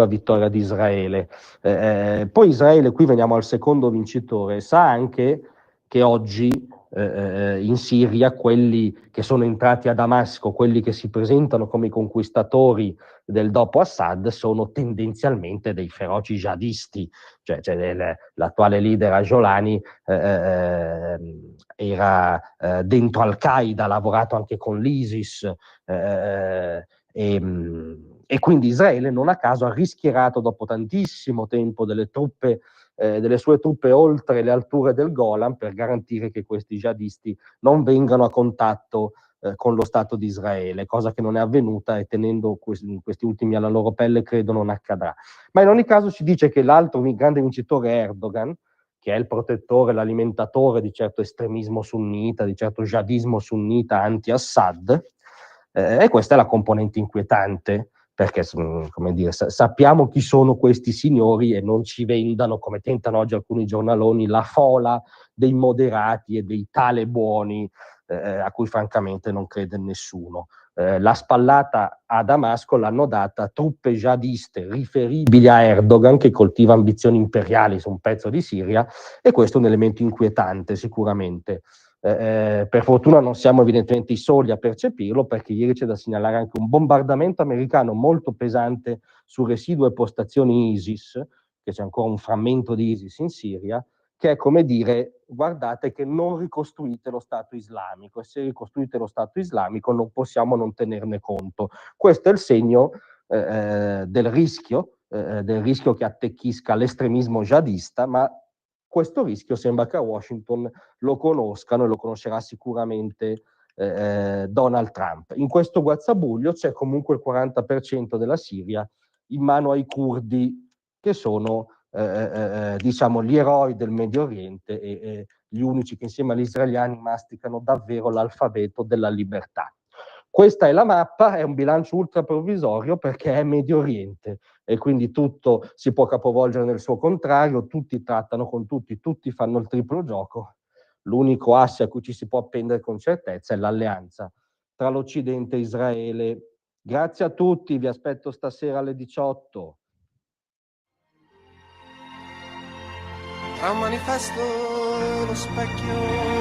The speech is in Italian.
vittoria di Israele. Poi Israele, qui veniamo al secondo vincitore, sa anche che oggi in Siria quelli che sono entrati a Damasco, quelli che si presentano come i conquistatori del dopo Assad, sono tendenzialmente dei feroci jihadisti, cioè l'attuale leader Ajolani era dentro Al-Qaeda, ha lavorato anche con l'ISIS, e quindi Israele non a caso ha rischierato dopo tantissimo tempo delle sue truppe oltre le alture del Golan per garantire che questi jihadisti non vengano a contatto con lo Stato di Israele, cosa che non è avvenuta e tenendo questi ultimi alla loro pelle credo non accadrà. Ma in ogni caso si dice che l'altro grande vincitore è Erdogan, che è il protettore, l'alimentatore di certo estremismo sunnita, di certo jihadismo sunnita anti-Assad, e questa è la componente inquietante, perché come dire, sappiamo chi sono questi signori e non ci vendano, come tentano oggi alcuni giornaloni, la fola dei moderati e dei tale buoni, a cui francamente non crede nessuno. La spallata a Damasco l'hanno data truppe jihadiste riferibili a Erdogan, che coltiva ambizioni imperiali su un pezzo di Siria, e questo è un elemento inquietante sicuramente. Per fortuna non siamo evidentemente i soli a percepirlo, perché ieri c'è da segnalare anche un bombardamento americano molto pesante su residue postazioni ISIS, che c'è ancora un frammento di ISIS in Siria, che è come dire: guardate che non ricostruite lo Stato islamico, e se ricostruite lo Stato islamico non possiamo non tenerne conto. Questo è il segno del rischio che attecchisca l'estremismo jihadista, ma questo rischio sembra che a Washington lo conoscano, e lo conoscerà sicuramente Donald Trump. In questo guazzabuglio c'è comunque il 40% della Siria in mano ai curdi, che sono diciamo gli eroi del Medio Oriente e gli unici che insieme agli israeliani masticano davvero l'alfabeto della libertà. Questa è la mappa, è un bilancio ultra provvisorio perché è Medio Oriente e quindi tutto si può capovolgere nel suo contrario, tutti trattano con tutti, tutti fanno il triplo gioco. L'unico asse a cui ci si può appendere con certezza è l'alleanza tra l'Occidente e Israele. Grazie a tutti, vi aspetto stasera alle 18. Tra un manifesto e lo specchio